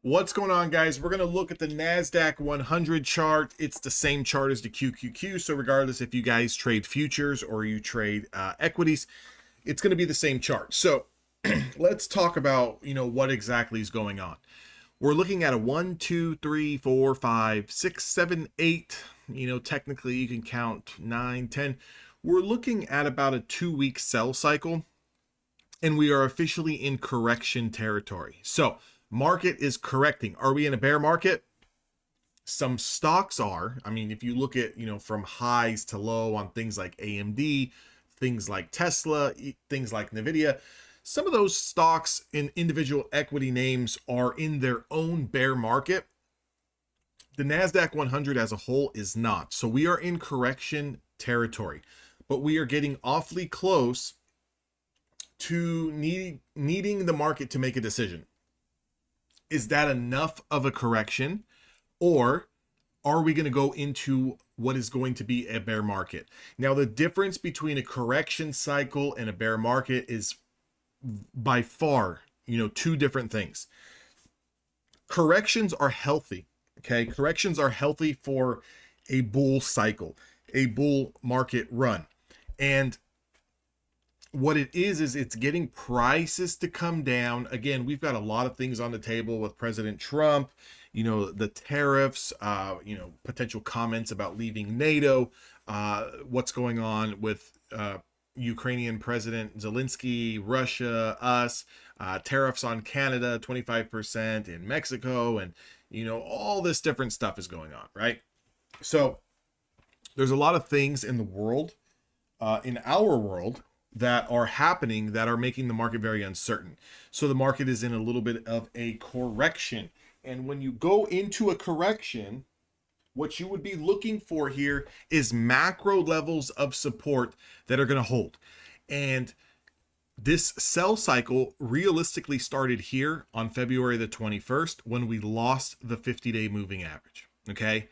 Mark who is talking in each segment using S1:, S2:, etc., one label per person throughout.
S1: What's going on, guys? We're going to look at the NASDAQ 100 chart. It's the same chart as the QQQ. So regardless if you guys trade futures or you trade equities, it's going to be the same chart. So let's talk about, what exactly is going on. We're looking at a 1, 2, 3, 4, 5, 6, 7, 8. Technically you can count 9, 10. We're looking at about a 2-week sell cycle, and we are officially in correction territory. So market is correcting. Are we in a bear market? Some stocks are. I mean, if you look at, from highs to low on things like AMD, things like Tesla, things like Nvidia, some of those stocks in individual equity names are in their own bear market. The NASDAQ 100 as a whole is not. So we are in correction territory, but we are getting awfully close to needing the market to make a decision. Is that enough of a correction, or are we going to go into what is going to be a bear market? Now, the difference between a correction cycle and a bear market is by far, two different things. Corrections are healthy. Okay. Corrections are healthy for a bull cycle, a bull market run. And what it is it's getting prices to come down. Again, we've got a lot of things on the table with President Trump, the tariffs, potential comments about leaving NATO, what's going on with Ukrainian President Zelensky, Russia, us, tariffs on Canada, 25% in Mexico, and, all this different stuff is going on, right? So there's a lot of things in the world, in our world, that are happening that are making the market very uncertain. So the market is in a little bit of a correction. And when you go into a correction, what you would be looking for here is macro levels of support that are going to hold. And this sell cycle realistically started here on February the 21st when we lost the 50-day moving average. Okay.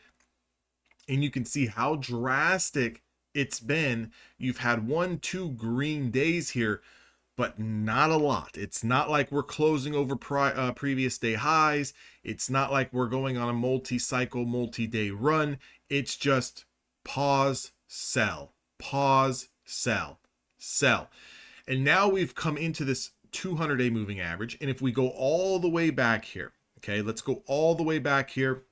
S1: And you can see how drastic it's been. You've had 1, 2 green days here, but not a lot. It's not like we're closing over previous day highs. It's not like we're going on a multi-cycle, multi-day run. It's just pause, sell, pause, sell, sell. And now we've come into this 200-day moving average. And if we go all the way back here, okay, let's go all the way back here.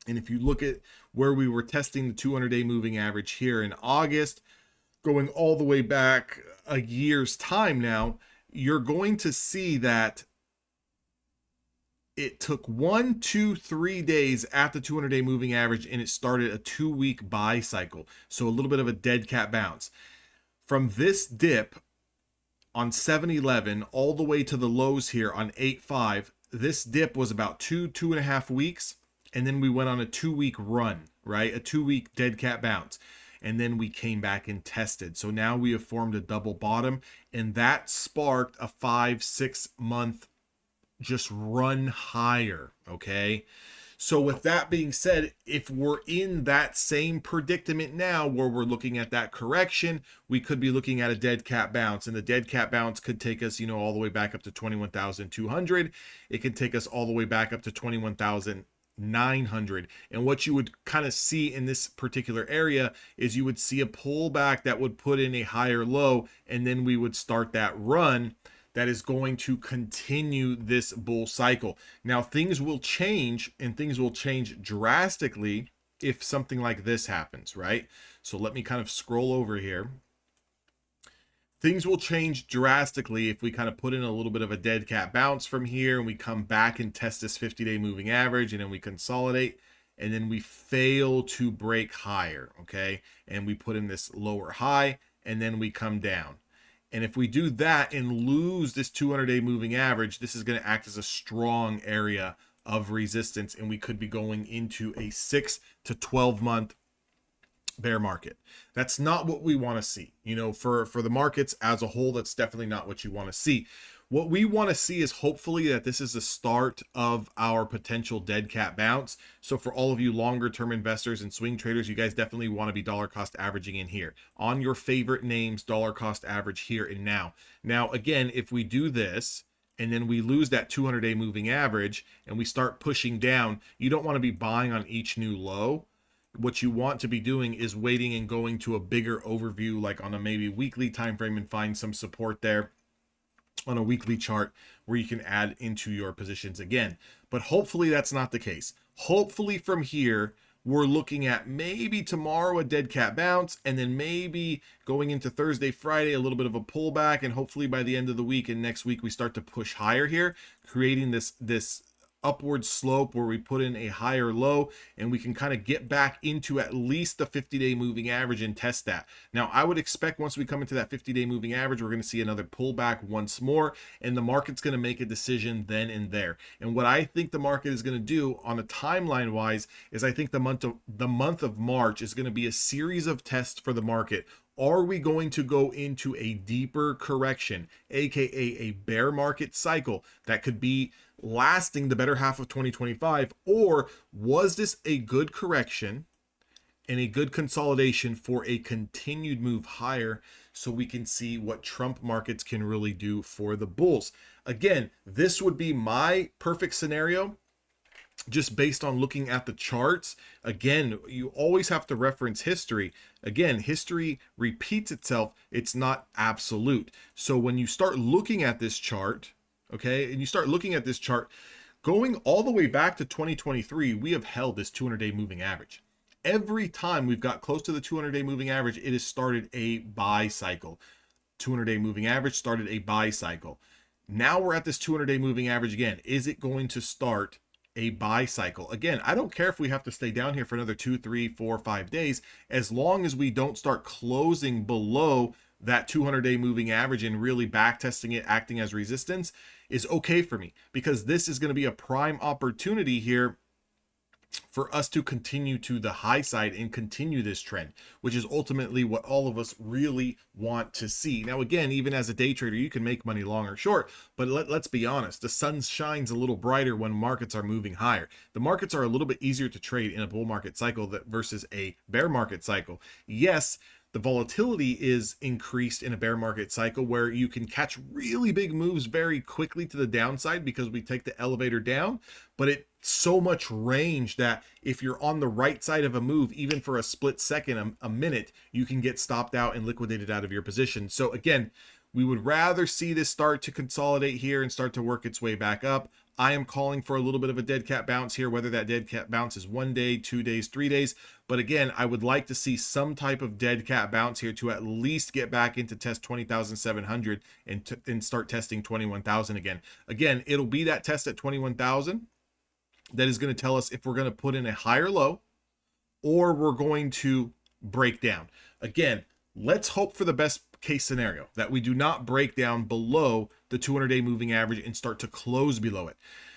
S1: And if you look at where we were testing the 200-day moving average here in August, going all the way back a year's time now, you're going to see that it took 1, 2, 3 days at the 200-day moving average, and it started a 2-week buy cycle. So a little bit of a dead cat bounce. From this dip on 7-11 all the way to the lows here on 8-5, this dip was about 2.5 weeks. And then we went on a 2-week run, right? A 2-week dead cat bounce. And then we came back and tested. So now we have formed a double bottom, and that sparked a 5-6 month just run higher. Okay. So with that being said, if we're in that same predicament now where we're looking at that correction, we could be looking at a dead cat bounce, and the dead cat bounce could take us, all the way back up to 21,200. It could take us all the way back up to 21,900. And what you would kind of see in this particular area is you would see a pullback that would put in a higher low, and then we would start that run that is going to continue this bull cycle. Now things will change, and things will change drastically if something like this happens, right? So let me kind of scroll over here. Things will change drastically if we kind of put in a little bit of a dead cat bounce from here, and we come back and test this 50-day moving average, and then we consolidate, and then we fail to break higher, okay? And we put in this lower high, and then we come down. And if we do that and lose this 200-day moving average, this is going to act as a strong area of resistance, and we could be going into a 6 to 12 month bear market. That's not what we want to see. For the markets as a whole, that's definitely not what you want to see. What we want to see is hopefully that this is the start of our potential dead cat bounce. So for all of you longer term investors and swing traders, you guys definitely want to be dollar cost averaging in here on your favorite names, dollar cost average here and now. Now, again, if we do this and then we lose that 200-day moving average and we start pushing down, you don't want to be buying on each new low. What you want to be doing is waiting and going to a bigger overview, like on a maybe weekly time frame, and find some support there on a weekly chart where you can add into your positions again. But hopefully that's not the case. Hopefully from here, we're looking at maybe tomorrow a dead cat bounce, and then maybe going into Thursday, Friday, a little bit of a pullback, and hopefully by the end of the week and next week we start to push higher here, creating this upward slope where we put in a higher low and we can kind of get back into at least the 50-day moving average and test that. Now, I would expect once we come into that 50-day moving average, we're going to see another pullback once more, and the market's going to make a decision then and there. And what I think the market is going to do on a timeline wise is I think the month of March is going to be a series of tests for the market. Are we going to go into a deeper correction, aka a bear market cycle that could be lasting the better half of 2025, or was this a good correction and a good consolidation for a continued move higher, so we can see what Trump markets can really do for the bulls? Again, this would be my perfect scenario just based on looking at the charts. Again, you always have to reference history. Again, history repeats itself. It's not absolute. So when you start looking at this chart, okay, and you start looking at this chart going all the way back to 2023, we have held this 200-day moving average. Every time we've got close to the 200-day moving average, it has started a buy cycle. 200-day moving average started a buy cycle. Now we're at this 200-day moving average again. Is it going to start a buy cycle? Again, I don't care if we have to stay down here for another 2, 3, 4, 5 days, as long as we don't start closing below that 200-day moving average and really back testing it, acting as resistance, is okay for me, because this is going to be a prime opportunity here for us to continue to the high side and continue this trend, which is ultimately what all of us really want to see. Now, again, even as a day trader, you can make money long or short, but let's be honest, the sun shines a little brighter when markets are moving higher. The markets are a little bit easier to trade in a bull market cycle versus a bear market cycle. Yes, the volatility is increased in a bear market cycle where you can catch really big moves very quickly to the downside because we take the elevator down, but it's so much range that if you're on the right side of a move, even for a split second, a minute, you can get stopped out and liquidated out of your position. So again, we would rather see this start to consolidate here and start to work its way back up. I am calling for a little bit of a dead cat bounce here, whether that dead cat bounce is 1 day, 2 days, 3 days. But again, I would like to see some type of dead cat bounce here to at least get back into test 20,700 and start testing 21,000 again. Again, it'll be that test at 21,000 that is going to tell us if we're going to put in a higher low or we're going to break down. Again, let's hope for the best case scenario, that we do not break down below the 200-day moving average and start to close below it.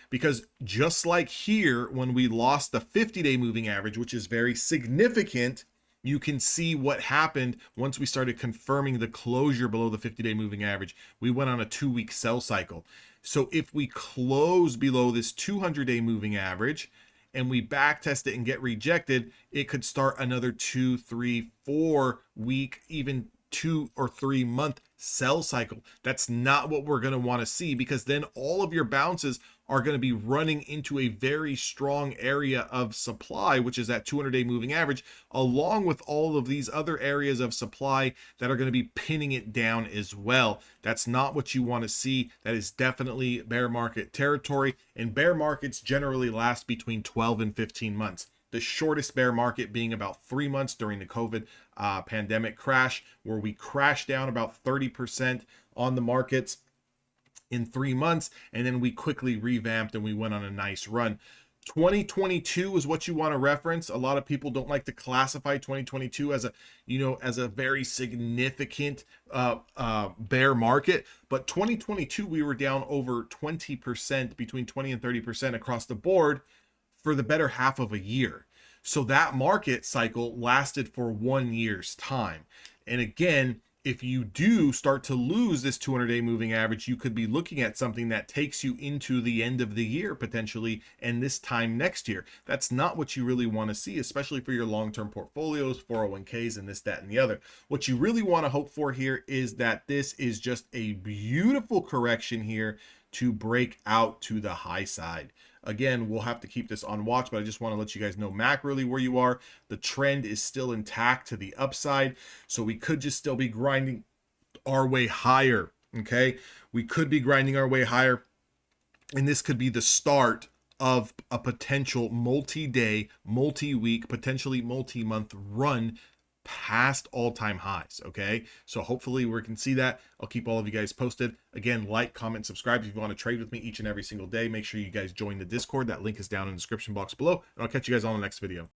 S1: Because just like here, when we lost the 50-day moving average, which is very significant, you can see what happened once we started confirming the closure below the 50-day moving average. We went on a 2-week sell cycle. So if we close below this 200-day moving average and we back test it and get rejected, it could start another 2, 3, 4 week, even 2 or 3 month sell cycle. That's not what we're going to want to see, because then all of your bounces are going to be running into a very strong area of supply, which is that 200-day moving average, along with all of these other areas of supply that are going to be pinning it down as well. That's not what you want to see. That is definitely bear market territory, and bear markets generally last between 12 and 15 months. The shortest bear market being about 3 months during the COVID pandemic crash, where we crashed down about 30% on the markets in 3 months, and then we quickly revamped and we went on a nice run. 2022 is what you want to reference. A lot of people don't like to classify 2022 as a very significant bear market, but 2022 we were down over 20%, between 20 and 30% across the board for the better half of a year. So that market cycle lasted for 1 year's time. And again, if you do start to lose this 200-day moving average, you could be looking at something that takes you into the end of the year potentially, and this time next year. That's not what you really want to see, especially for your long-term portfolios, 401ks, and this, that, and the other. What you really want to hope for here is that this is just a beautiful correction here to break out to the high side. Again, we'll have to keep this on watch, but I just want to let you guys know macroly where you are. The trend is still intact to the upside, so we could just still be grinding our way higher. Okay, we could be grinding our way higher, and this could be the start of a potential multi-day, multi-week, potentially multi-month run past all-time highs. Okay, so hopefully we can see that. I'll keep all of you guys posted. Again, like, comment, subscribe if you want to trade with me each and every single day. Make sure you guys join the Discord. That link is down in the description box below, and I'll catch you guys on the next video.